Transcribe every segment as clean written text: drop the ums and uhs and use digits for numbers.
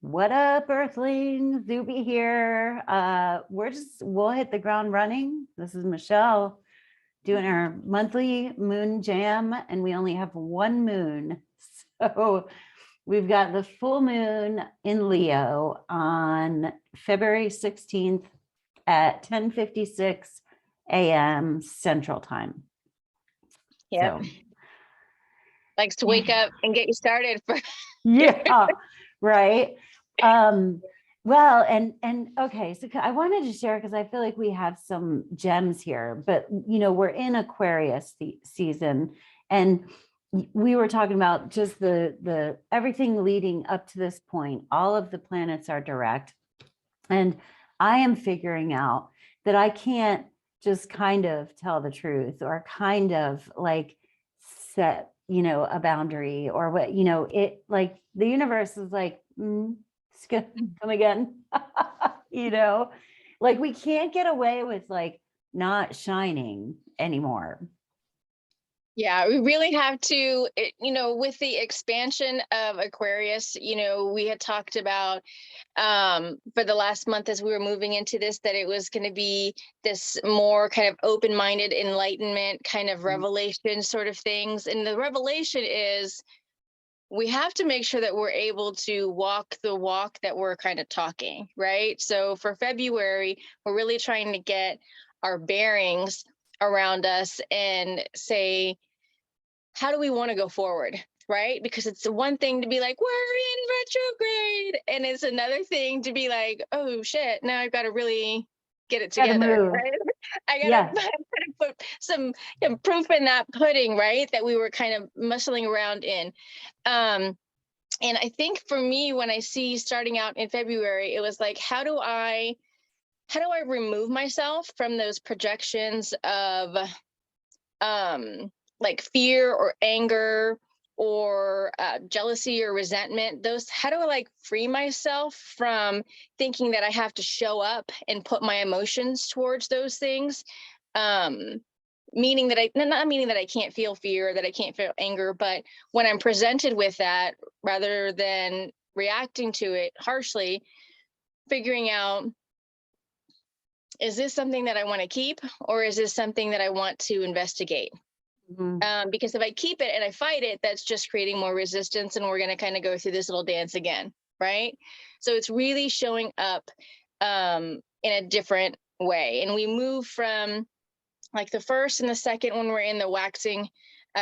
What up, Earthlings? Zube here. We'll hit the ground running. This is Michelle doing our monthly moon jam, and we only have one moon. So we've got the full moon in Leo on February 16th at 10:56 a.m. Central Time. Yeah. So, likes to wake up and get you started for yeah, right. Well, and okay, so I wanted to share because I feel like we have some gems here, but we're in Aquarius season, and we were talking about just the everything leading up to this point. All of the planets are direct, and I am figuring out that I can't just kind of tell the truth or kind of like set a boundary or what it like the universe is like it's gonna come again. Like we can't get away with like not shining anymore. Yeah, we really have to, with the expansion of Aquarius, we had talked about for the last month as we were moving into this, that it was going to be this more kind of open-minded enlightenment kind of revelation sort of things. And the revelation is we have to make sure that we're able to walk the walk that we're kind of talking, right? So for February, we're really trying to get our bearings around us and say, how do we want to go forward, right? Because it's the one thing to be like, we're in retrograde, and it's another thing to be like, oh shit, now I've got to really get it together, right? I gotta put some proof in that pudding, right? That we were kind of muscling around in. And I think for me, when I see starting out in February, it was like, how do I remove myself from those projections of like fear or anger or jealousy or resentment? How do I like free myself from thinking that I have to show up and put my emotions towards those things? Meaning that not meaning that I can't feel fear, that I can't feel anger, but when I'm presented with that, rather than reacting to it harshly, figuring out, is this something that I want to keep, or is this something that I want to investigate? Because if I keep it and I fight it, that's just creating more resistance, and we're going to kind of go through this little dance again, right? So it's really showing up in a different way. And we move from like the first and the second when we're in the waxing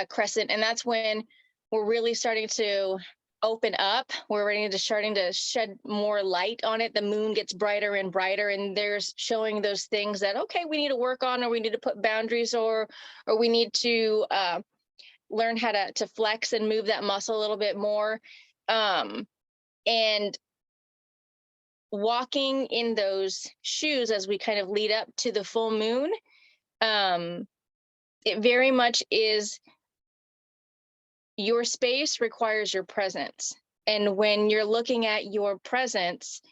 crescent, and that's when we're really starting to open up. We're starting to shed more light on it. The moon gets brighter and brighter, and there's showing those things that, okay, we need to work on, or we need to put boundaries, or we need to learn how to flex and move that muscle a little bit more. And walking in those shoes as we kind of lead up to the full moon, it very much is, your space requires your presence. And when you're looking at your presence,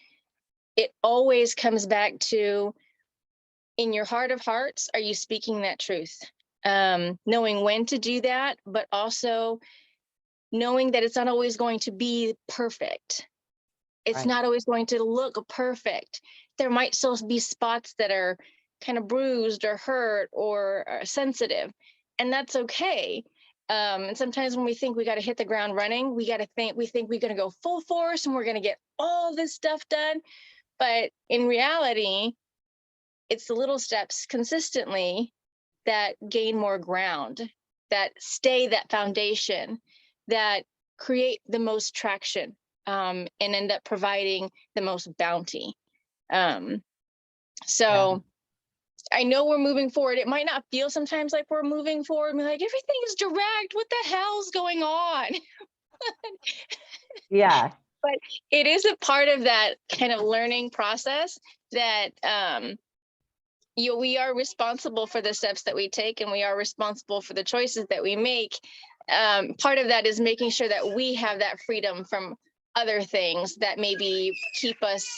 it always comes back to, in your heart of hearts, are you speaking that truth? Knowing when to do that, but also knowing that it's not always going to be perfect. It's not always going to look perfect. There might still be spots that are kind of bruised or hurt or sensitive, and that's okay. And sometimes when we think we got to hit the ground running, we think we're going to go full force and we're going to get all this stuff done. But in reality, it's the little steps consistently that gain more ground, that stay that foundation, that create the most traction, and end up providing the most bounty. So I know we're moving forward. It might not feel sometimes like we're moving forward. We're like, everything is direct. What the hell's going on? Yeah. But it is a part of that kind of learning process that we are responsible for the steps that we take, and we are responsible for the choices that we make. Part of that is making sure that we have that freedom from other things that maybe keep us,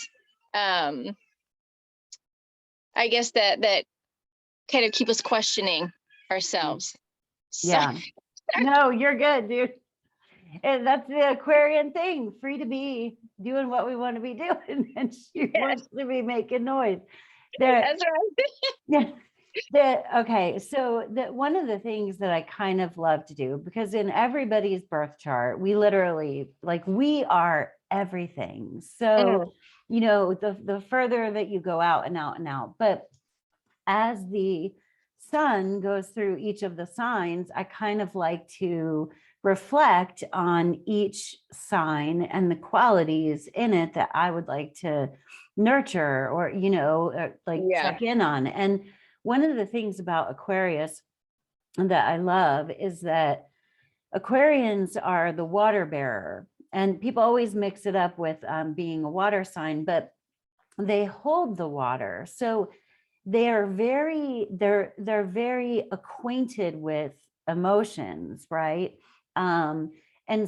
I guess that kind of keep us questioning ourselves. Yeah. No, you're good, dude. And that's the Aquarian thing, free to be doing what we want to be doing. And she wants to be making noise. There, That's right. yeah. Okay, so one of the things that I kind of love to do, because in everybody's birth chart, we literally, like, we are everything. So, you know, the further that you go out and out and out, but as the sun goes through each of the signs, I kind of like to reflect on each sign and the qualities in it that I would like to nurture, or, you know, like check in on. And one of the things about Aquarius that I love is that Aquarians are the water bearer, and people always mix it up with being a water sign, but they hold the water. So they're very acquainted with emotions, right? And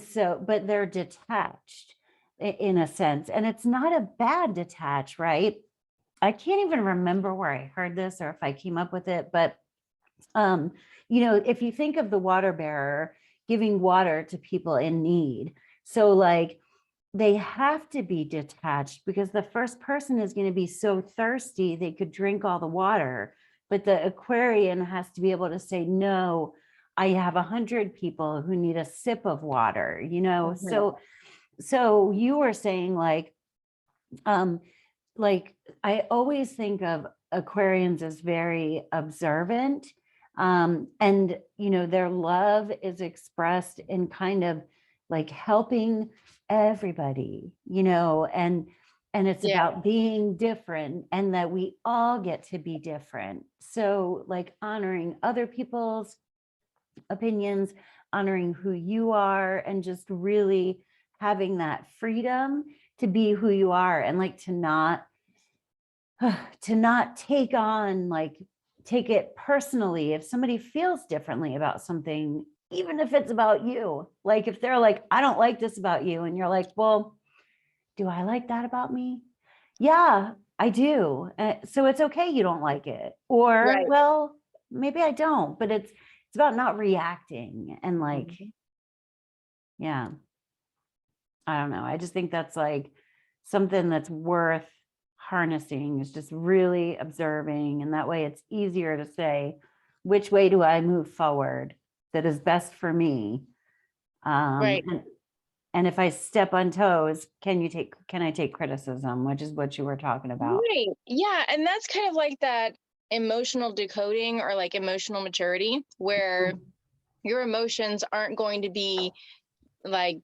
so, but they're detached in a sense, and it's not a bad detach, right? I can't even remember where I heard this or if I came up with it, but you know, if you think of the water bearer giving water to people in need, so like they have to be detached, because the first person is going to be so thirsty they could drink all the water, but the Aquarian has to be able to say, no, I have 100 people who need a sip of water, you know. So you were saying like I always think of Aquarians as very observant, and you know, their love is expressed in kind of like helping everybody, you know, and it's about being different, and that we all get to be different. So like honoring other people's opinions, honoring who you are, and just really having that freedom to be who you are, and like to not take on, like, take it personally if somebody feels differently about something, even if it's about you. Like if they're like, I don't like this about you, and you're like, well, do I like that about me? Yeah, I do. So it's okay you don't like it, or well, maybe I don't, but it's about not reacting, and like, yeah, I don't know. I just think that's like something that's worth harnessing, is just really observing. And that way it's easier to say, which way do I move forward that is best for me? And if I step on toes, can I take criticism, which is what you were talking about. Right. Yeah. And that's kind of like that emotional decoding, or like emotional maturity, where your emotions aren't going to be like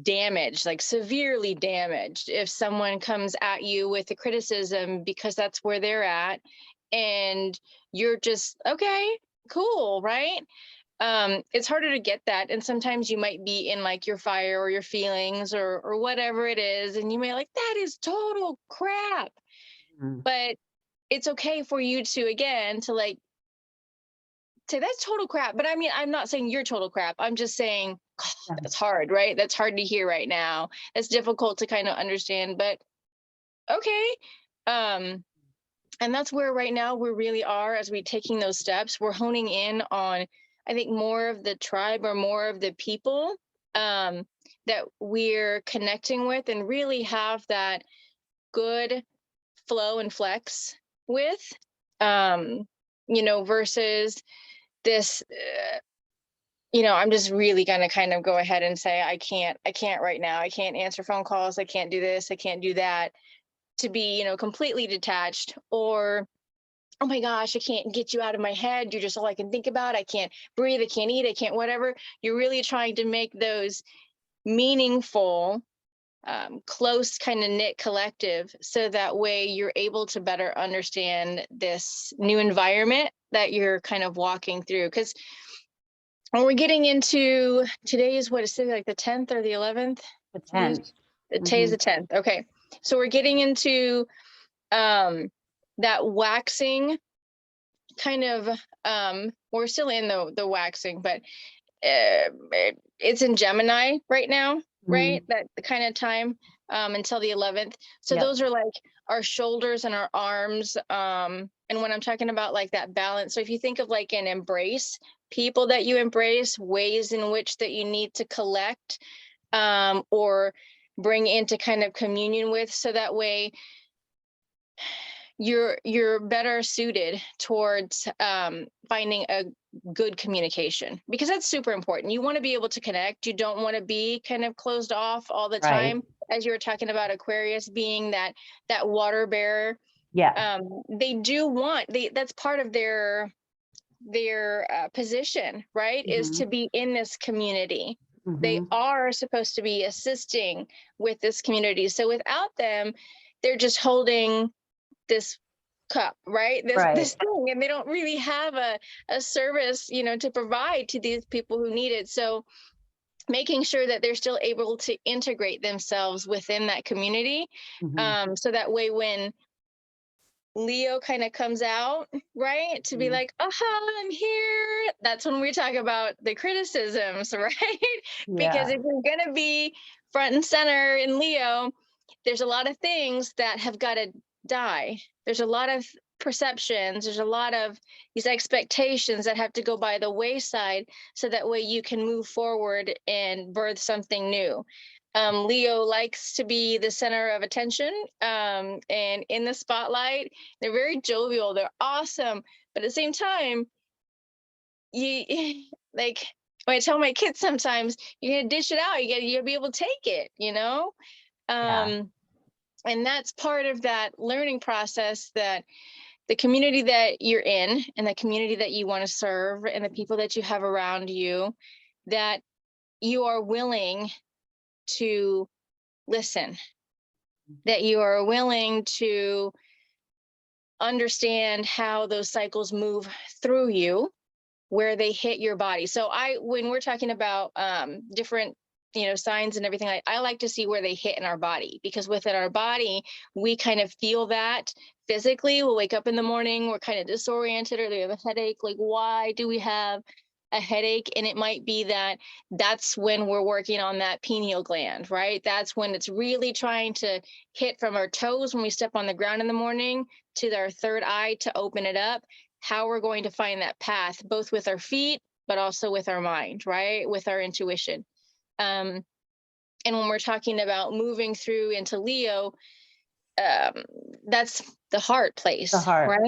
damaged, like severely damaged, if someone comes at you with a criticism, because that's where they're at, and you're just, okay, cool, right? It's harder to get that, and sometimes you might be in like your fire or your feelings, or whatever it is, and you may like, that is total crap. But it's okay for you to, again, to like say that's total crap. But I mean, I'm not saying you're total crap. I'm just saying, oh, that's hard, right? That's hard to hear right now. That's difficult to kind of understand, but okay. And that's where right now we really are, as we taking those steps, we're honing in on, I think, more of the tribe, or more of the people that we're connecting with, and really have that good flow and flex with, you know, versus this, you know, I'm just really going to kind of go ahead and say, I can't right now. I can't answer phone calls. I can't do this. I can't do that. To be, you know, completely detached, or, oh my gosh, I can't get you out of my head. You're just all I can think about. I can't breathe. I can't eat. I can't whatever. You're really trying to make those meaningful, close, kind of knit collective, so that way you're able to better understand this new environment that you're kind of walking through. Because when we're getting into, today is what is it, like the 10th or the 11th? The 10th. Today is the 10th. Okay. So we're getting into that waxing kind of, we're still in the waxing, but it's in Gemini right now, right? That the kind of time. until the 11th. So Yep. those are like our shoulders and our arms. And when I'm talking about like that balance, so if you think of like an embrace, people that you embrace, ways in which that you need to collect or bring into kind of communion with, so that way you're better suited towards finding a good communication, because that's super important. You want to be able to connect. You don't want to be kind of closed off all the Right. time. As you were talking about Aquarius being that water bearer, Yeah. they do want, that's part of their position, right? Is to be in this community. They are supposed to be assisting with this community. So without them, they're just holding this cup, right? This thing, and they don't really have a service, to provide to these people who need it. So making sure that they're still able to integrate themselves within that community, so that way when Leo kind of comes out, right, to be like, I'm here. That's when we talk about the criticisms, right? Because if you're going to be front and center in Leo, there's a lot of things that have got to die. There's a lot of perceptions. There's a lot of these expectations that have to go by the wayside, so that way you can move forward and birth something new. Leo likes to be the center of attention and in the spotlight. They're very jovial. They're awesome. But at the same time, you like, when I tell my kids sometimes, you're going to dish it out. You'll be able to take it, and that's part of that learning process, that the community that you're in and the community that you want to serve and the people that you have around you, that you are willing to listen, that you are willing to understand how those cycles move through you, where they hit your body. So when we're talking about different signs and everything, I like to see where they hit in our body, because within our body we kind of feel that physically. We'll wake up in the morning, we're kind of disoriented, or they have a headache. Like, why do we have a headache? And it might be that's when we're working on that pineal gland, right? That's when it's really trying to hit from our toes when we step on the ground in the morning to our third eye to open it up. How we're going to find that path, both with our feet, but also with our mind, right? With our intuition. And when we're talking about moving through into Leo, that's the heart place, right?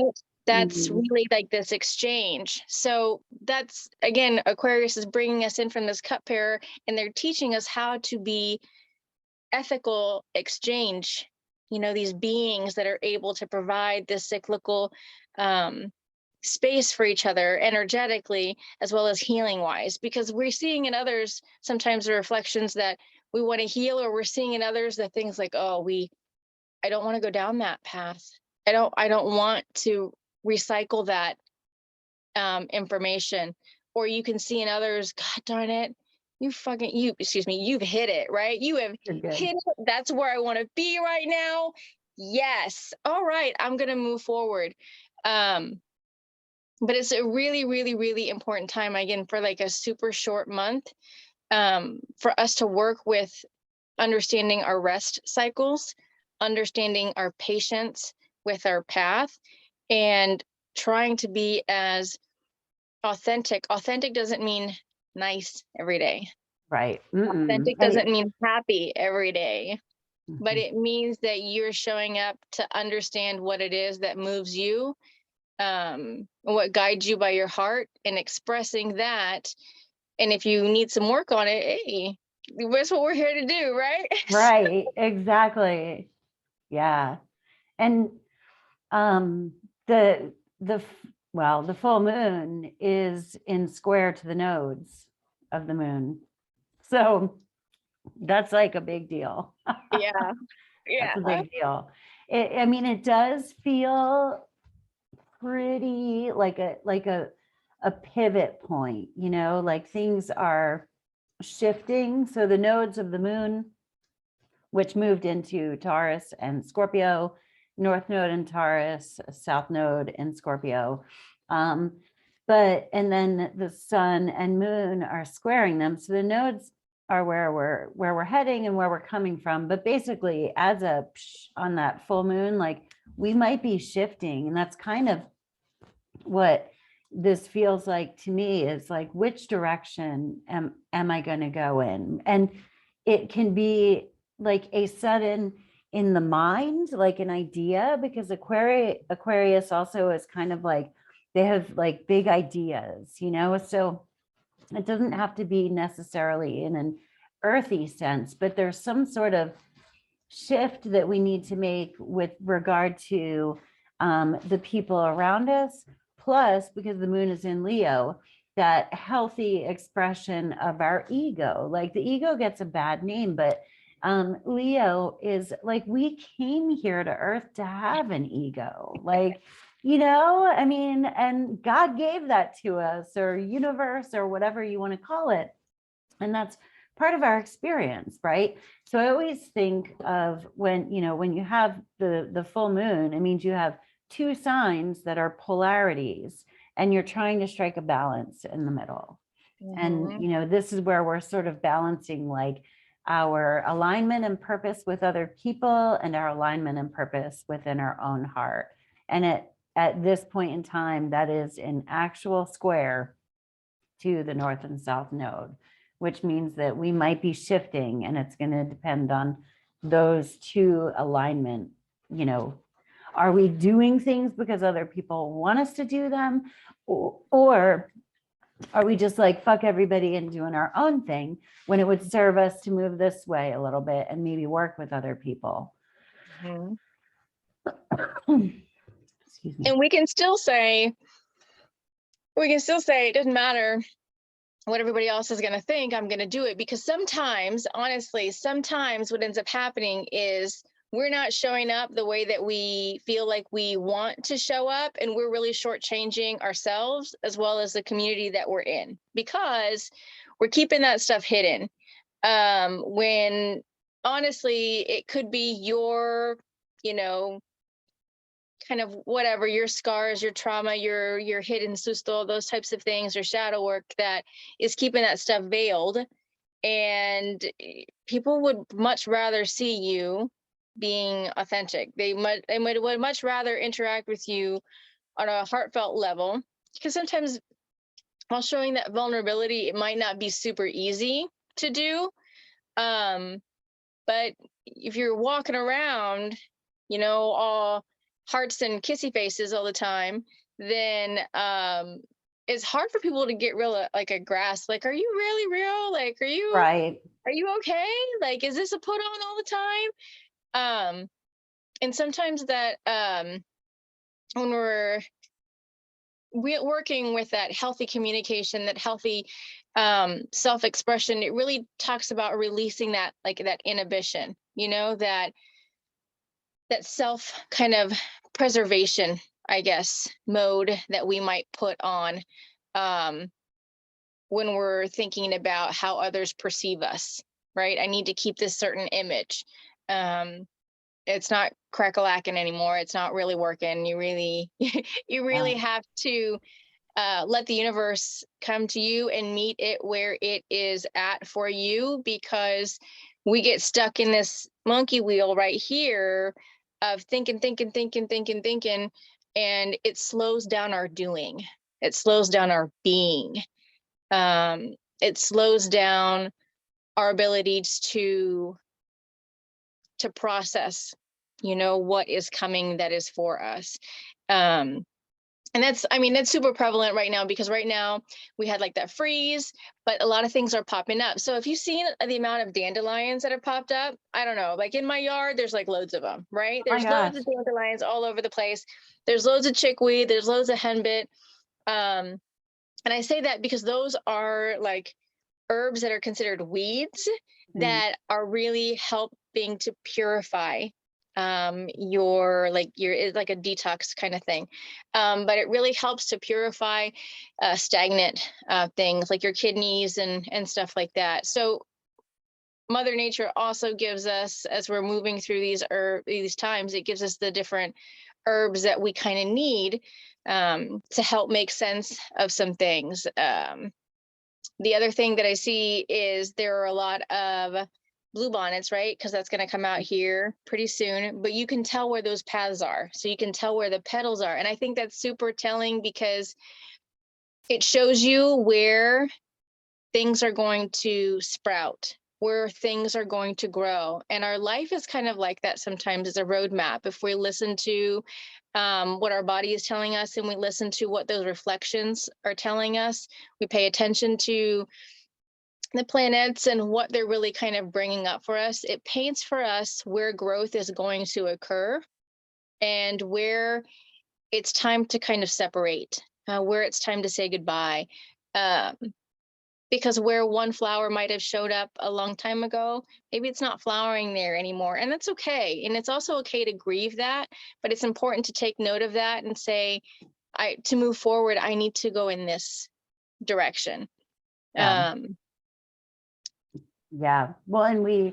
That's really like this exchange. So that's, again, Aquarius is bringing us in from this cup pair, and they're teaching us how to be ethical exchange, these beings that are able to provide this cyclical space for each other energetically, as well as healing wise, because we're seeing in others sometimes the reflections that we want to heal, or we're seeing in others the things like, I don't want to go down that path. I don't want to recycle that information. Or you can see in others, God darn it, you've hit it, right? You have hit it. That's where I want to be right now. Yes. All right. I'm going to move forward. But it's a really, really, really important time, again, for like a super short month, for us to work with understanding our rest cycles, understanding our patience with our path, and trying to be as authentic. Authentic doesn't mean nice every day. Right. Authentic doesn't mean happy every day, but it means that you're showing up to understand what it is that moves you, what guides you by your heart, and expressing that. And if you need some work on it, hey, that's what we're here to do, right? Right. Exactly. Yeah. And the full moon is in square to the nodes of the moon. So that's like a big deal. Yeah. That's a big deal. It does feel pretty like a pivot point, like things are shifting. So the nodes of the moon, which moved into Taurus and Scorpio, North Node in Taurus, South Node in Scorpio. And then the sun and moon are squaring them. So the nodes are where we're heading and where we're coming from. But basically, as a on that full moon, like we might be shifting, and that's kind of what this feels like to me, is like, which direction am I going to go in? And it can be like a sudden in the mind, like an idea, because Aquarius also is kind of like, they have like big ideas, you know, so it doesn't have to be necessarily in an earthy sense, but there's some sort of shift that we need to make with regard to the people around us. Plus, because the moon is in Leo, that healthy expression of our ego. Like the ego gets a bad name, but Leo is like, we came here to Earth to have an ego. Like, you know, I mean, and God gave that to us, or universe, or whatever you want to call it. And that's part of our experience, right? So I always think of when, you know, when you have the full moon, it means you have two signs that are polarities, and you're trying to strike a balance in the middle. And, you know, this is where we're sort of balancing like our alignment and purpose with other people and our alignment and purpose within our own heart. And at this point in time, that is in actual square to the north and south node, which means that we might be shifting, and it's going to depend on those two alignment. You know, are we doing things because other people want us to do them, or are we just like, fuck everybody and doing our own thing when it would serve us to move this way a little bit and maybe work with other people? Excuse me. And we can still say it doesn't matter what everybody else is going to think, I'm going to do it. Because sometimes, honestly, sometimes what ends up happening is we're not showing up the way that we feel like we want to show up. And we're really shortchanging ourselves as well as the community that we're in, because we're keeping that stuff hidden. When honestly, it could be your, you know, kind of whatever, your scars, your trauma, your hidden susto, those types of things, or shadow work that is keeping that stuff veiled. And people would much rather see you being authentic. They would much rather interact with you on a heartfelt level, because sometimes while showing that vulnerability, it might not be super easy to do. But if you're walking around, you know, all hearts and kissy faces all the time, then it's hard for people to get real, like a grasp, like, are you really real? Like, are you okay? Like, is this a put on all the time? And sometimes that when we're working with that healthy communication, that healthy self-expression, it really talks about releasing that, like that inhibition, you know, that self kind of preservation, I guess, mode that we might put on when we're thinking about how others perceive us, right? I need to keep this certain image. It's not crack-a-lacking anymore. It's not really working. You really, you really have to let the universe come to you and meet it where it is at for you, because we get stuck in this monkey wheel right here of thinking, and it slows down our doing. It slows down our being. It slows down our abilities to process, you know, what is coming that is for us. And that's, I mean, that's super prevalent right now, because right now we had like that freeze, but a lot of things are popping up. So if you've seen the amount of dandelions that have popped up, I don't know, like in my yard, there's like loads of them, right? There's loads of dandelions all over the place. There's loads of chickweed. There's loads of henbit. And I say that because those are like herbs that are considered weeds that are really helping to purify it's like a detox kind of thing, but it really helps to purify stagnant things like your kidneys and stuff like that. So Mother Nature also gives us, as we're moving through these times, it gives us the different herbs that we kind of need to help make sense of some things The other thing that I see is there are a lot of bluebonnets, right? Because that's going to come out here pretty soon, but you can tell where those paths are. So you can tell where the petals are. And I think that's super telling because it shows you where things are going to sprout, where things are going to grow. And our life is kind of like that sometimes. It's a roadmap. If we listen to what our body is telling us and we listen to what those reflections are telling us, we pay attention to the planets and what they're really kind of bringing up for us, it paints for us where growth is going to occur and where it's time to kind of separate, where it's time to say goodbye. Because where one flower might have showed up a long time ago, maybe it's not flowering there anymore. And that's okay. And it's also okay to grieve that, but it's important to take note of that and say, to move forward, I need to go in this direction. Yeah. Yeah. Well, and we,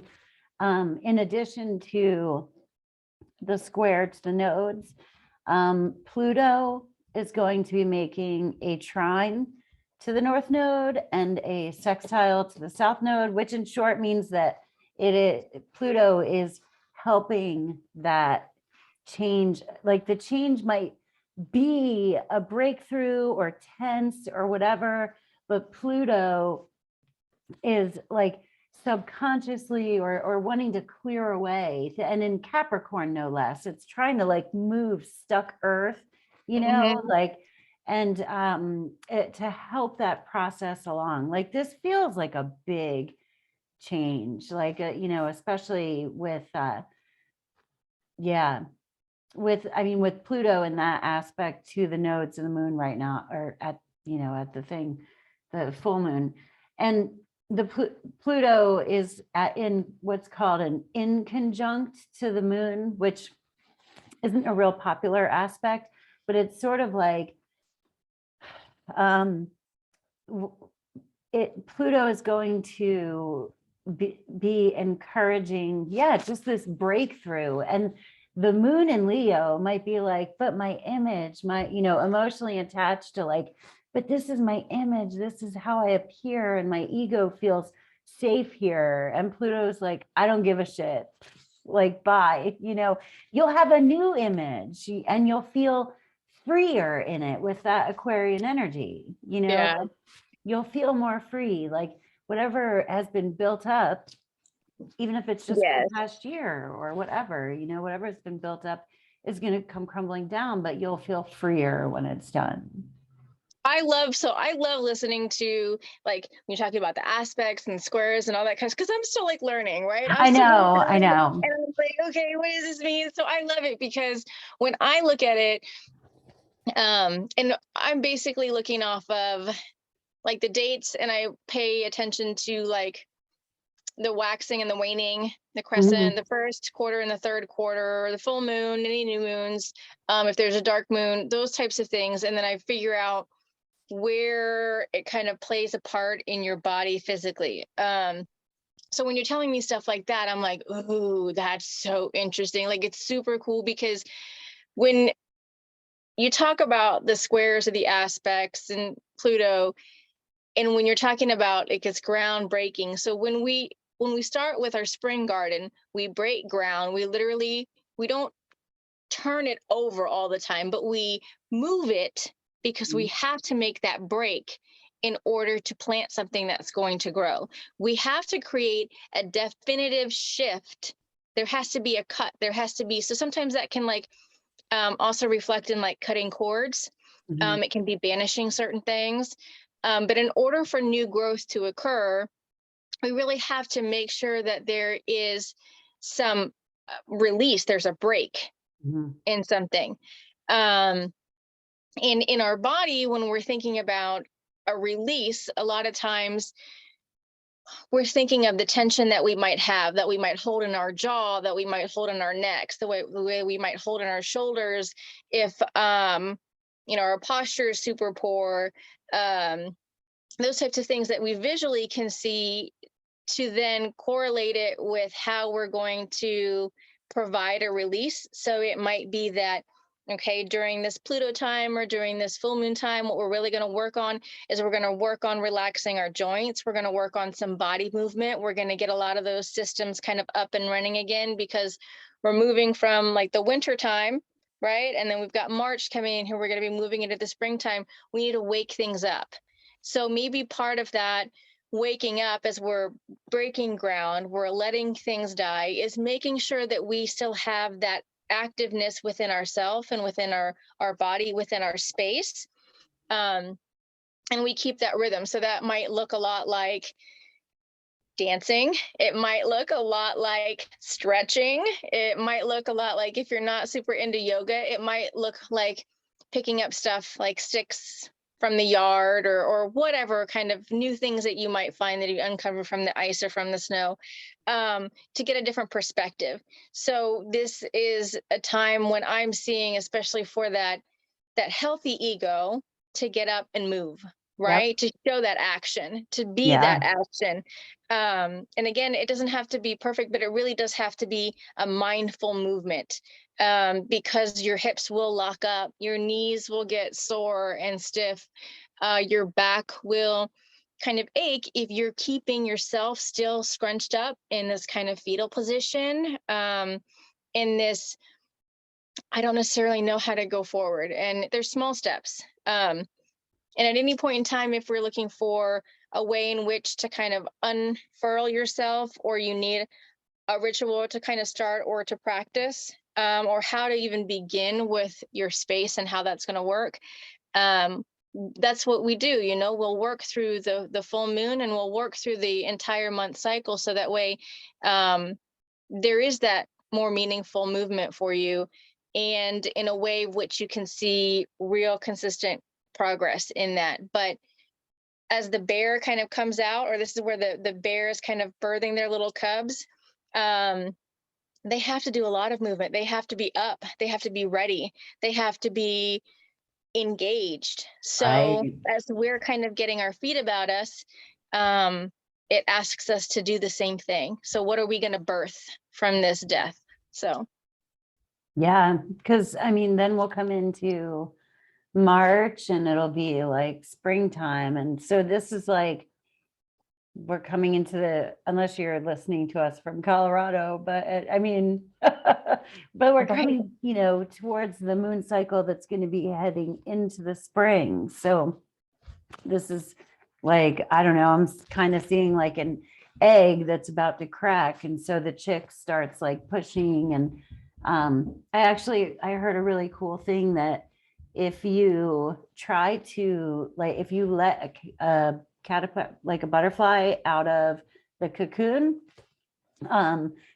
in addition to the square to the nodes, Pluto is going to be making a trine to the north node and a sextile to the south node, which in short means that Pluto is helping that change. Like the change might be a breakthrough or tense or whatever, but Pluto is like subconsciously or wanting to clear away, and in Capricorn no less, it's trying to like move stuck earth, you know, like, and to help that process along. Like this feels like a big change, like you know, especially with yeah, with Pluto in that aspect to the nodes of the moon right now, or at, you know, at the full moon. And the Pluto is in what's called an inconjunct to the moon, which isn't a real popular aspect, but it's sort of like Pluto is going to be encouraging, yeah, just this breakthrough. And the moon in Leo might be like, but my image, my, you know, emotionally attached to like, but this is my image, this is how I appear, and my ego feels safe here. And Pluto's like, I don't give a shit, like, bye, you know, you'll have a new image and you'll feel freer in it with that Aquarian energy, you know. Yeah. Like, you'll feel more free, like whatever has been built up, even if it's just Yes. the past year or whatever, you know, whatever has been built up is going to come crumbling down, but you'll feel freer when it's done. I love listening to, like, when you're talking about the aspects and squares and all that kind of, because I'm still like learning, right? I know. And I'm like, okay, what does this mean? So I love it because when I look at it, and I'm basically looking off of like the dates, and I pay attention to like the waxing and the waning, the crescent, the first quarter and the third quarter, the full moon, any new moons, if there's a dark moon, those types of things. And then I figure out where it kind of plays a part in your body physically. So when you're telling me stuff like that, I'm like, ooh, that's so interesting. Like, it's super cool because when you talk about the squares or the aspects and Pluto, and when you're talking about like, it's groundbreaking. So when we start with our spring garden, we break ground. We don't turn it over all the time, but we move it because we have to make that break in order to plant something that's going to grow. We have to create a definitive shift. There has to be a cut. There has to be, so sometimes that can like also reflect in like cutting cords. It can be banishing certain things. But in order for new growth to occur, we really have to make sure that there is some release, there's a break in something. In our body, when we're thinking about a release, a lot of times we're thinking of the tension that we might have, that we might hold in our jaw, that we might hold in our necks, the way we might hold in our shoulders if you know, our posture is super poor, those types of things that we visually can see, to then correlate it with how we're going to provide a release. So it might be that Okay, during this Pluto time or during this full moon time, what we're really going to work on is we're going to work on relaxing our joints. We're going to work on some body movement. We're going to get a lot of those systems kind of up and running again, because we're moving from like the winter time, right? And then we've got March coming in here. We're going to be moving into the springtime. We need to wake things up. So maybe part of that waking up as we're breaking ground, we're letting things die, is making sure that we still have that activeness within ourself and within our body, within our space, and we keep that rhythm. So that might look a lot like dancing. It might look a lot like stretching. It might look a lot like, if you're not super into yoga, it might look like picking up stuff like sticks from the yard, or whatever kind of new things that you might find that you uncover from the ice or from the snow, to get a different perspective. So this is a time when I'm seeing, especially for that healthy ego, to get up and move, right? To show that action, to be that action. And again, it doesn't have to be perfect, but it really does have to be a mindful movement, because your hips will lock up, your knees will get sore and stiff, your back will kind of ache if you're keeping yourself still scrunched up in this kind of fetal position, in this, I don't necessarily know how to go forward. And there's small steps. And at any point in time, if we're looking for a way in which to kind of unfurl yourself, or you need a ritual to kind of start or to practice, or how to even begin with your space and how that's going to work, that's what we do. You know, we'll work through the full moon, and we'll work through the entire month cycle, so that way there is that more meaningful movement for you, and in a way which you can see real consistent progress in that. But as the bear kind of comes out, or this is where the bear is kind of birthing their little cubs, they have to do a lot of movement. They have to be up, they have to be ready, they have to be engaged. So as we're kind of getting our feet about us, it asks us to do the same thing. So what are we going to birth from this death? So yeah, because I mean, then we'll come into March and it'll be like springtime. And so this is like, we're coming into the, unless you're listening to us from Colorado, but I mean, but we're coming, you know, towards the moon cycle that's going to be heading into the spring. So this is like, I don't know, I'm kind of seeing like an egg that's about to crack. And so the chick starts like pushing. And I heard a really cool thing that if you try to, like, if you let a caterpillar, like a butterfly, out of the cocoon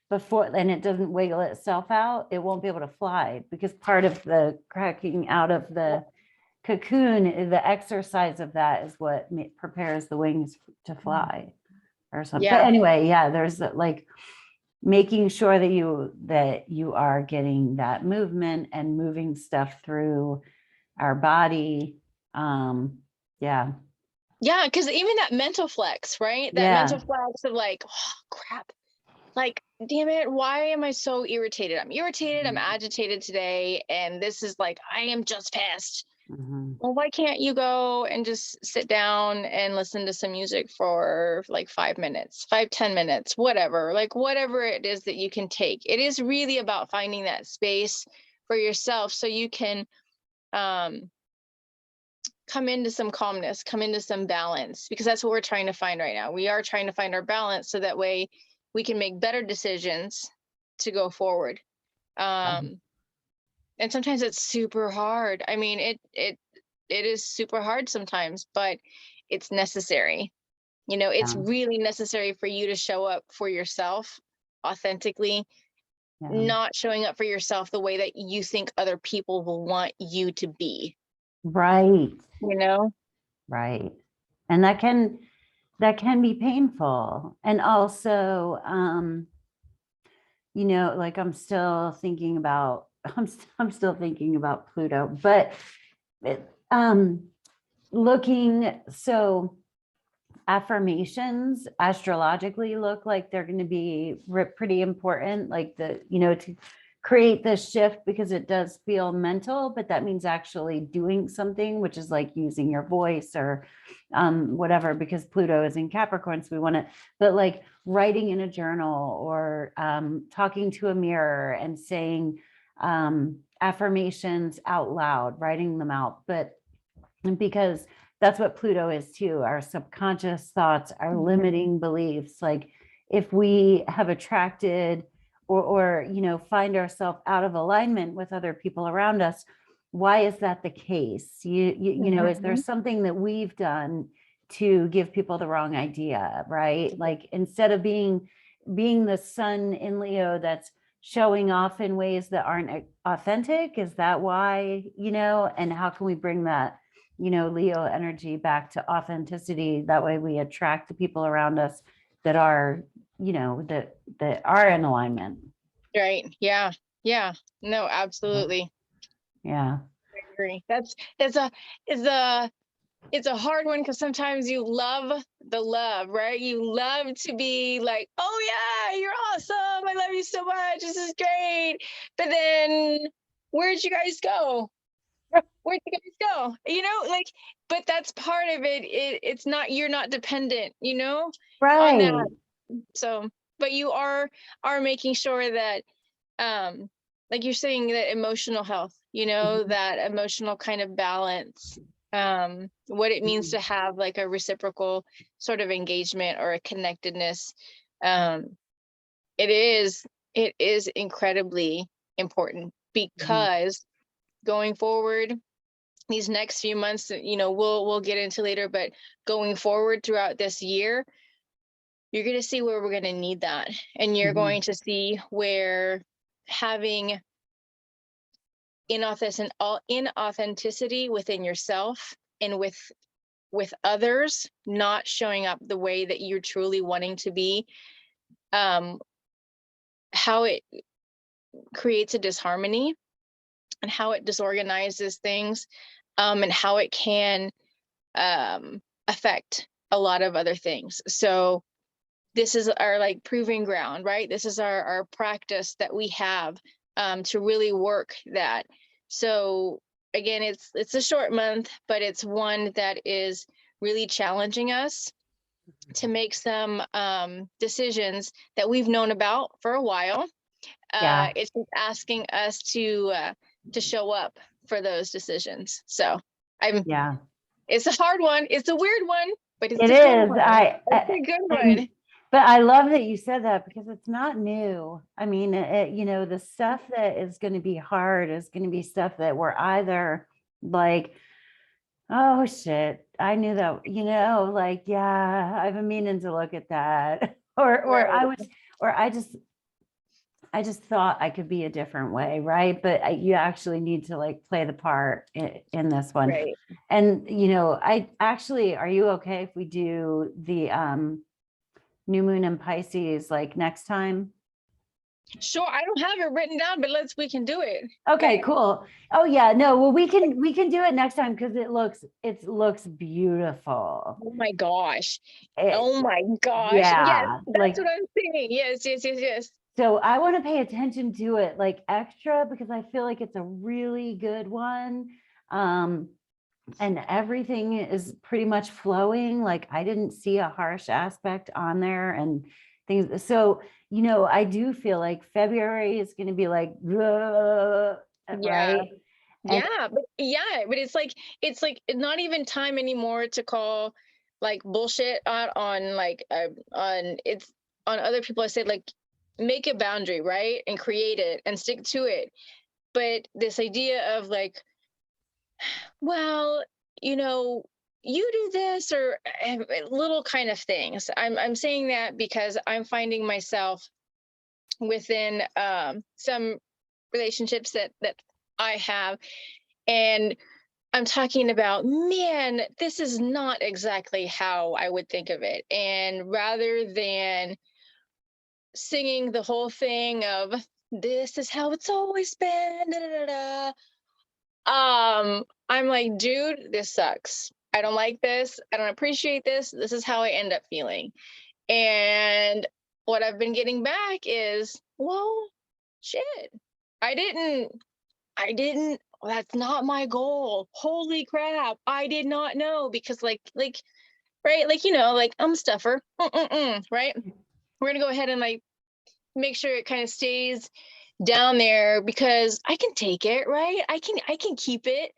before, and it doesn't wiggle itself out, it won't be able to fly, because part of the cracking out of the cocoon, the exercise of that is what prepares the wings to fly or something. But anyway, yeah, there's like making sure that you are getting that movement and moving stuff through our body. Yeah, because even that mental flex, right? That mental flex of like, oh, crap, like, damn it, why am I so irritated? I'm irritated, I'm agitated today, and this is like, I am just pissed. Well, why can't you go and just sit down and listen to some music for like 5 minutes, 5-10 minutes, whatever, like whatever it is that you can take. It is really about finding that space for yourself, so you can come into some calmness, come into some balance, because that's what we're trying to find right now. We are trying to find our balance, so that way we can make better decisions to go forward. And sometimes it's super hard. I mean, it is super hard sometimes, but it's necessary. You know, it's really necessary for you to show up for yourself authentically, not showing up for yourself the way that you think other people will want you to be. Right. You know? Right. And that can be painful. And also, you know, like I'm still thinking about Pluto, but looking, so affirmations astrologically look like they're going to be pretty important, like to create this shift because it does feel mental, but that means actually doing something, which is like using your voice or whatever, because Pluto is in Capricorn. So we want to, but like writing in a journal or talking to a mirror and saying affirmations out loud, writing them out. But because that's what Pluto is too, our subconscious thoughts, our limiting beliefs. Like if we have attracted or you know, find ourselves out of alignment with other people around us, why is that the case? You know, is there something that we've done to give people the wrong idea, right? Like instead of being the sun in Leo that's showing off in ways that aren't authentic, is that why, you know? And how can we bring that, you know, Leo energy back to authenticity? That way we attract the people around us that are, you know, that are in alignment. Right. Yeah. Yeah. No, absolutely. Yeah. I agree. It's a hard one because sometimes you love the love, right? You love to be like, oh yeah, you're awesome. I love you so much. This is great. But then where'd you guys go? Where'd you guys go? You know, like, but that's part of it. It's not, you're not dependent, you know, on that. Right. So, but you are making sure that, like you're saying, that emotional health, you know, that emotional kind of balance, what it means to have like a reciprocal sort of engagement or a connectedness. It is incredibly important because going forward, these next few months, you know, we'll get into later, but going forward throughout this year, you're going to see where we're going to need that. And you're going to see where having inauthenticity within yourself and with others not showing up the way that you're truly wanting to be, how it creates a disharmony and how it disorganizes things, and how it can affect a lot of other things. So this is our like proving ground, right? This is our practice that we have to really work that. So again, it's a short month, but it's one that is really challenging us to make some decisions that we've known about for a while. It's just asking us to show up for those decisions. So it's a hard one. It's a weird one, but it's a good one. It's a good one. But I love that you said that because it's not new. I mean, you know, the stuff that is going to be hard is going to be stuff that we're either like, oh shit, I knew that, you know, like, yeah, I've been meaning to look at that. Or I just thought I could be a different way, right? But you actually need to like play the part in this one. Right. And, you know, are you okay if we do the new moon in Pisces like next time? Sure. I don't have it written down, but we can do it. Okay, cool. Oh yeah, no, well, we can do it next time because it looks beautiful. Oh my gosh. Oh my gosh. Yeah, yes, that's like what I'm saying. Yes. so I want to pay attention to it like extra because I feel like it's a really good one. And everything is pretty much flowing. Like I didn't see a harsh aspect on there and things. So, you know, I do feel like February is going to be like, right? But it's like not even time anymore to call like bullshit out on like on other people. I say like make a boundary, right? And create it and stick to it. But this idea of like, well, you know, you do this or little kind of things. I'm saying that because I'm finding myself within some relationships that I have, and I'm talking about, man, this is not exactly how I would think of it. And rather than singing the whole thing of this is how it's always been, da, da, da, da, I'm like, dude, this sucks. I don't like this. I don't appreciate this. This is how I end up feeling. And what I've been getting back is, well, shit, I didn't, that's not my goal. Holy crap. I did not know, because right. Like, like I'm a stuffer. Right. We're going to go ahead and like make sure it kind of stays down there because I can take it. Right. I can keep it.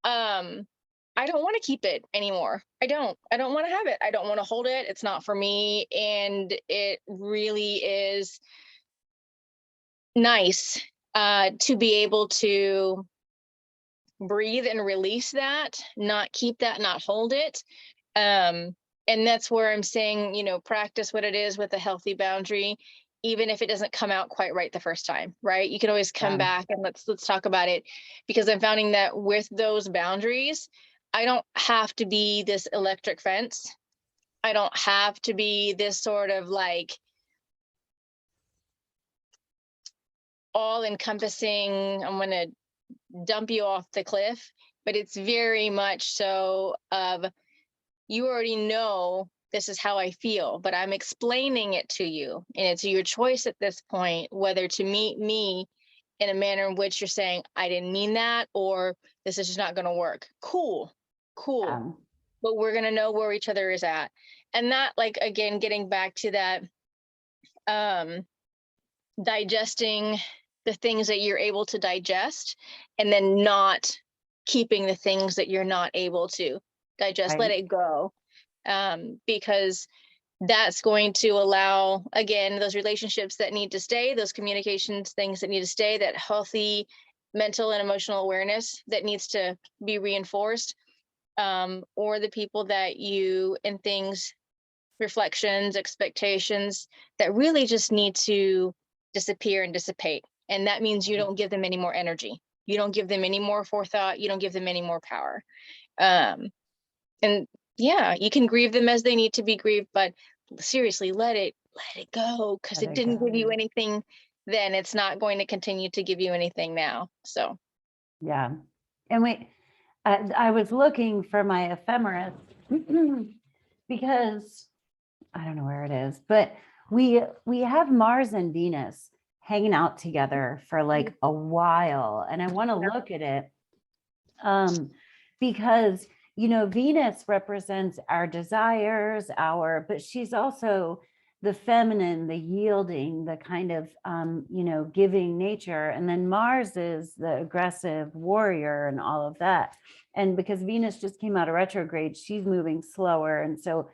I don't want to keep it anymore. I don't want to have it. I don't want to hold it. It's not for me. And it really is nice to be able to breathe and release that, not keep that, not hold it. And that's where I'm saying, practice what it is with a healthy boundary, even if it doesn't come out quite right the first time, right? You can always come Yeah. back and let's talk about it, because I'm finding that with those boundaries, I don't have to be this electric fence. I don't have to be this sort of like all encompassing, I'm going to dump you off the cliff, but it's very much so of, you already know this is how I feel, but I'm explaining it to you. And it's your choice at this point, whether to meet me in a manner in which you're saying, I didn't mean that, or this is just not going to work. Cool. But we're going to know where each other is at. And that, like, again, getting back to that, digesting the things that you're able to digest, and then not keeping the things that you're not able to digest. Let it go. Because that's going to allow, again, those relationships that need to stay, those communications things that need to stay, that healthy mental and emotional awareness that needs to be reinforced, or the people that you and things, reflections, expectations that really just need to disappear and dissipate. And that means you don't give them any more energy. You don't give them any more forethought. You don't give them any more power. And yeah, you can grieve them as they need to be grieved, but seriously, let it go, because it didn't give you anything then. It's not going to continue to give you anything now. So Yeah. And I was looking for my ephemeris because I don't know where it is, but we have Mars and Venus hanging out together for like a while, and I want to look at it because Venus represents our desires, but she's also the feminine, the yielding, the kind of giving nature, and then Mars is the aggressive warrior and all of that. And because Venus just came out of retrograde, she's moving slower, and so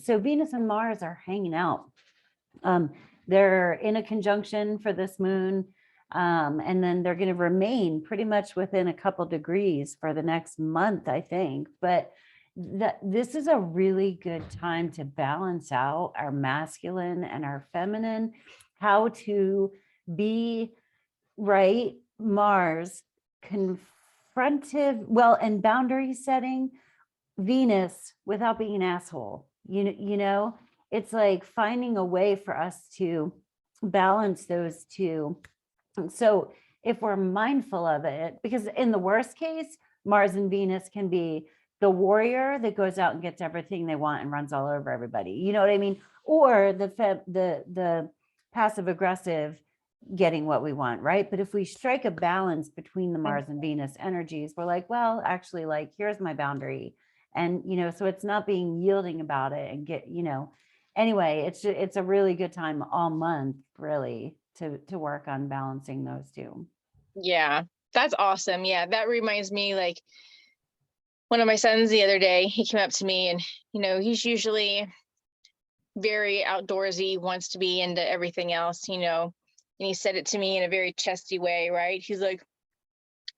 Venus and Mars are hanging out. They're in a conjunction for this moon. And then they're going to remain pretty much within a couple degrees for the next month, I think. But this is a really good time to balance out our masculine and our feminine, how to be right. Mars, confrontive, and boundary setting. Venus, without being an asshole. It's like finding a way for us to balance those two. So if we're mindful of it, because in the worst case, Mars and Venus can be the warrior that goes out and gets everything they want and runs all over everybody. You know what I mean? Or the passive aggressive getting what we want, right? But if we strike a balance between the Mars and Venus energies, we're like, well, actually, like, here's my boundary. And, so it's not being yielding about it and anyway, it's a really good time all month, really, to work on balancing those two. yeah, that's awesome. Yeah, that reminds me, like, one of my sons the other day, he came up to me, and he's usually very outdoorsy, wants to be into everything else, and he said it to me in a very chesty way, right? He's like,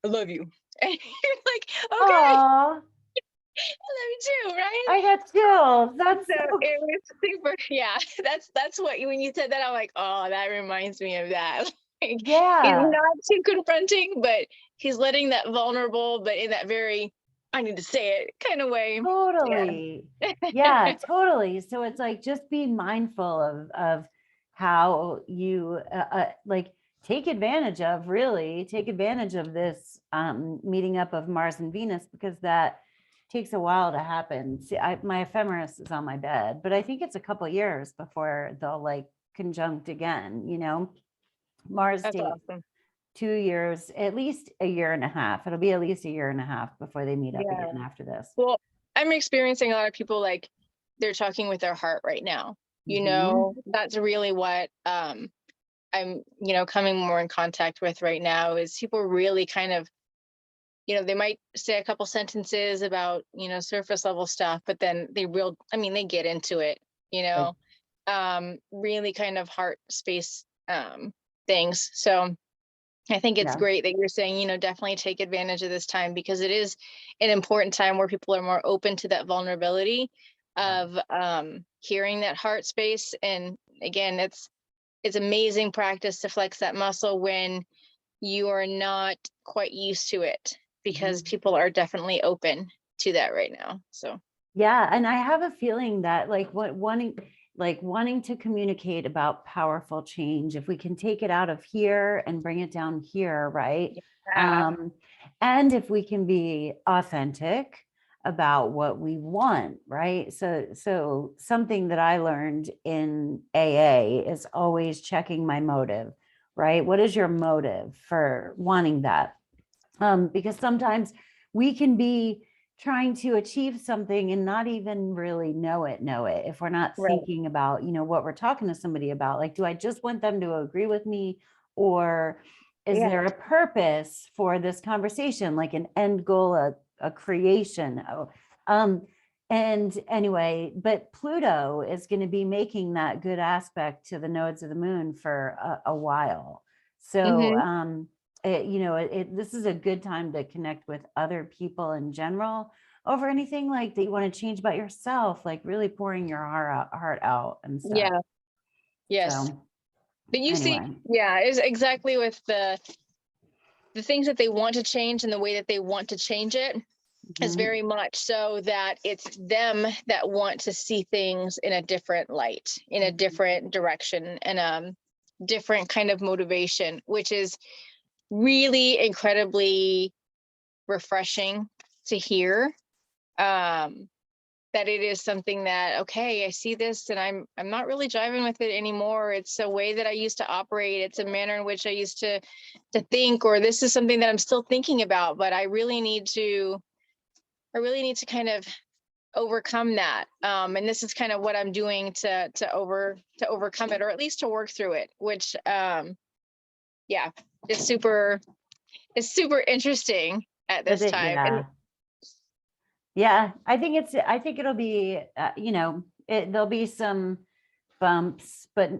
I love you. And you're like, okay. Aww. I love you too, right? I got chills. That's so it was super. Yeah, that's what, when you said that, I'm like, oh, that reminds me of that. Like, yeah. He's not too confronting, but he's letting that vulnerable, but in that very, I need to say it kind of way. Totally. Yeah, totally. So it's like, just be mindful of how you like take advantage of this meeting up of Mars and Venus, because that takes a while to happen. See, my ephemeris is on my bed, but I think it's a couple years before they'll like conjunct again, Mars That's takes awesome. 2 years, at least a year and a half. It'll be at least a year and a half before they meet up Yeah. again after this. Well, I'm experiencing a lot of people like they're talking with their heart right now. You know, that's really what I'm, coming more in contact with right now is people really kind of, they might say a couple sentences about, surface level stuff, but then they get into it, really kind of heart space things. So I think it's Yeah. great that you're saying, definitely take advantage of this time because it is an important time where people are more open to that vulnerability of hearing that heart space. And again, it's amazing practice to flex that muscle when you are not quite used to it because people are definitely open to that right now. So yeah, and I have a feeling that wanting to communicate about powerful change, if we can take it out of here and bring it down here, right? yeah. And if we can be authentic about what we want, right? So something that I learned in AA is always checking my motive, right? What is your motive for wanting that? Because sometimes we can be trying to achieve something and not even really know it if we're not Right. thinking about what we're talking to somebody about. Like, do I just want them to agree with me, or is there a purpose for this conversation, like an end goal, a creation? And anyway, but Pluto is going to be making that good aspect to the nodes of the moon for a while. So this is a good time to connect with other people in general over anything like that you want to change about yourself, like really pouring your heart out and stuff. Yeah. Yes. So, but you see, anyway. is exactly with the things that they want to change and the way that they want to change it is very much so that it's them that want to see things in a different light, in a different direction, and different kind of motivation, which is really incredibly refreshing to hear. That it is something that, okay, I see this and I'm not really jiving with it anymore. It's a way that I used to operate. It's a manner in which I used to think, or this is something that I'm still thinking about, but I really need to kind of overcome that. And this is kind of what I'm doing to overcome it, or at least to work through it, which is super interesting at this time. And yeah, I think it'll be, there'll be some bumps, but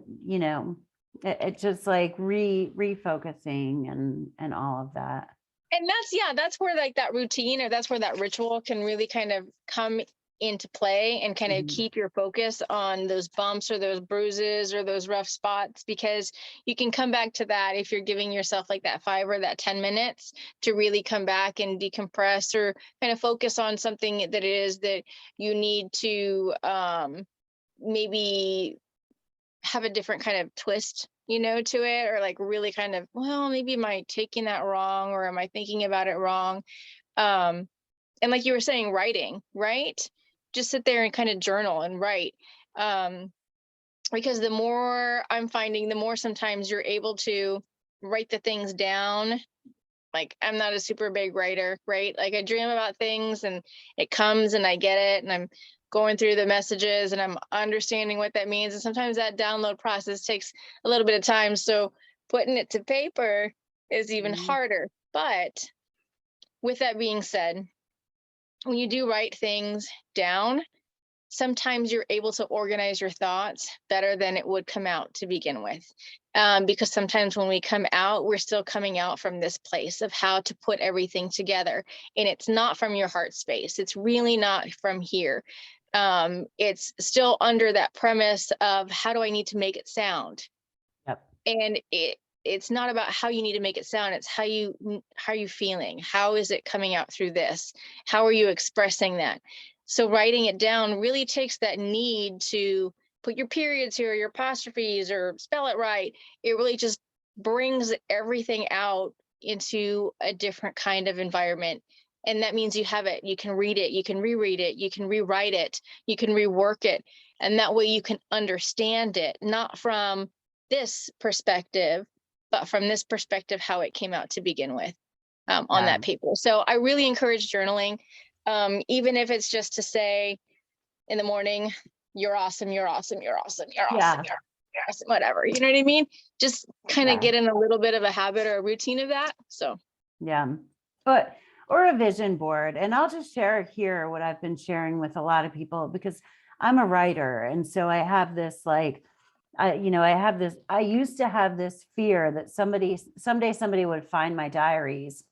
it's just like refocusing and all of that. And that's where like that routine, or that's where that ritual can really kind of come into play and kind of keep your focus on those bumps or those bruises or those rough spots, because you can come back to that if you're giving yourself like that 5 or that 10 minutes to really come back and decompress, or kind of focus on something that it is that you need to maybe have a different kind of twist to it, or like really kind of, well, maybe am I taking that wrong, or am I thinking about it wrong? And like you were saying, writing, right? Just sit there and kind of journal and write. Because the more I'm finding, the more sometimes you're able to write the things down. Like, I'm not a super big writer, right? Like, I dream about things and it comes and I get it, and I'm going through the messages and I'm understanding what that means. And sometimes that download process takes a little bit of time. So putting it to paper is even harder. But with that being said, when you do write things down, sometimes you're able to organize your thoughts better than it would come out to begin with. Because sometimes when we come out, we're still coming out from this place of how to put everything together. And it's not from your heart space. It's really not from here. It's still under that premise of, how do I need to make it sound? Yep. And it's not about how you need to make it sound. It's how are you feeling? How is it coming out through this? How are you expressing that? So writing it down really takes that need to put your periods here, your apostrophes, or spell it right. It really just brings everything out into a different kind of environment. And that means you have it, you can read it, you can reread it, you can rewrite it, you can rework it. And that way you can understand it, not from this perspective, but from this perspective, how it came out to begin with on Yeah. that paper. So I really encourage journaling, even if it's just to say in the morning, you're awesome, you're awesome, you're awesome, you're awesome, Yeah. you're awesome, whatever. You know what I mean? Just kind of Yeah. get in a little bit of a habit or a routine of that. So Yeah. But, or a vision board. And I'll just share here what I've been sharing with a lot of people, because I'm a writer. And so I have this like, I used to have this fear that someday somebody would find my diaries.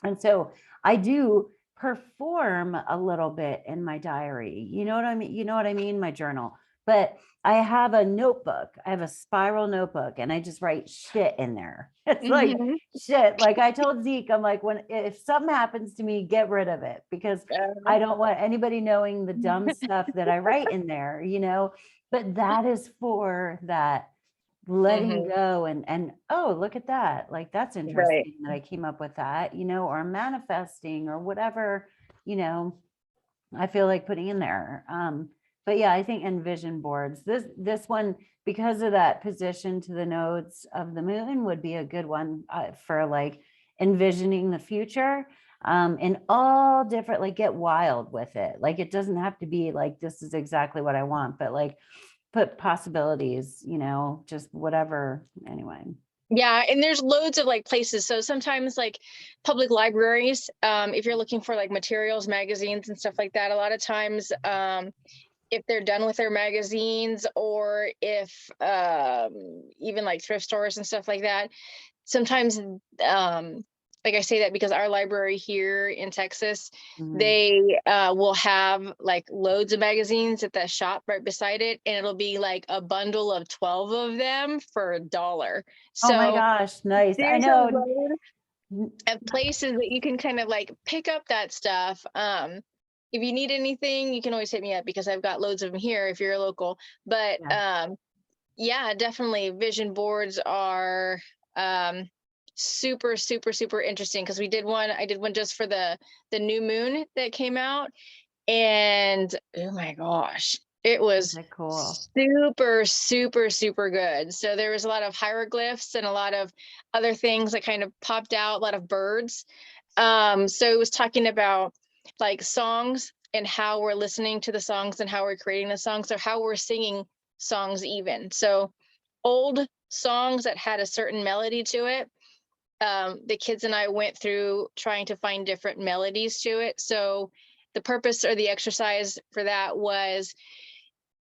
And so I do perform a little bit in my diary. You know what I mean? You know what I mean? My journal. But I have a notebook. I have a spiral notebook, and I just write shit in there. It's like Mhm. shit. Like I told Zeke, I'm like, if something happens to me, get rid of it, because I don't want anybody knowing the dumb stuff that I write in there, but that is for that letting Mhm. go and oh, look at that, like that's Right. interesting that I came up with that, or manifesting or whatever, I feel like putting in there. But yeah, I think envision boards, this one, because of that position to the nodes of the moon, would be a good one for like envisioning the future, in all different, like get wild with it. Like it doesn't have to be like this is exactly what I want, but like put possibilities, just whatever. Anyway. Yeah, and there's loads of like places. So sometimes like public libraries, if you're looking for like materials, magazines and stuff like that, a lot of times if they're done with their magazines, or if even like thrift stores and stuff like that, sometimes like I say that because our library here in Texas, Mhm. they will have like loads of magazines at the shop right beside it, and it'll be like a bundle of 12 of them for $1. Oh my So gosh, nice. I there's a know. load of places that you can kind of like pick up that stuff. If you need anything, you can always hit me up because I've got loads of them here if you're local. But Yeah. yeah, definitely vision boards are super, super, super interesting, because I did one just for the new moon that came out, and oh my gosh, it was Okay, cool. super, super, super good. So there was a lot of hieroglyphs and a lot of other things that kind of popped out, a lot of birds. So it was talking about like songs and how we're listening to the songs and how we're creating the songs, or how we're singing songs even. So old songs that had a certain melody to it, the kids and I went through trying to find different melodies to it. So the purpose or the exercise for that was,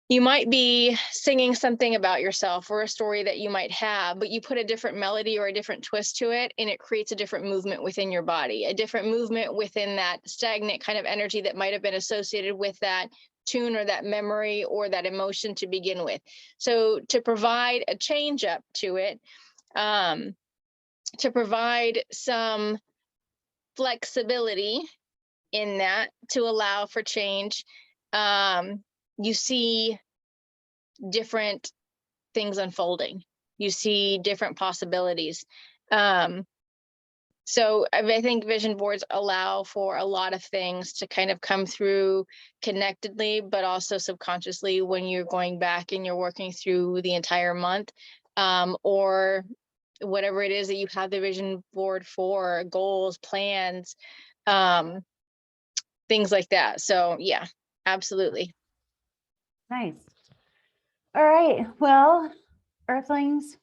you might be singing something about yourself or a story that you might have, but you put a different melody or a different twist to it, and it creates a different movement within your body, a different movement within that stagnant kind of energy that might have been associated with that tune or that memory or that emotion to begin with. So to provide a change up to it, to provide some flexibility in that to allow for change, you see different things unfolding. You see different possibilities. So I think vision boards allow for a lot of things to kind of come through connectedly, but also subconsciously when you're going back and you're working through the entire month, or whatever it is that you have the vision board for, goals, plans, things like that. So yeah, absolutely. Nice. All right. Well, Earthlings,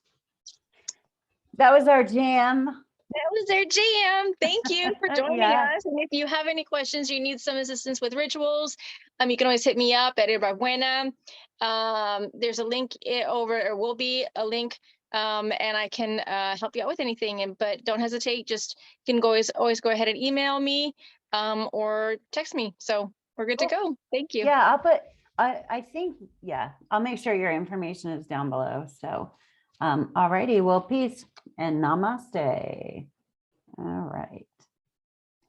that was our jam. That was their jam. Thank you for joining Yeah. us. And if you have any questions, you need some assistance with rituals, you can always hit me up at Herba Buena. There's a link over, or will be a link, and I can help you out with anything. But don't hesitate. Just you can always go ahead and email me, or text me. So we're good to go. Thank you. Yeah, I think, yeah, I'll make sure your information is down below. So, all righty. Well, peace and namaste. All right.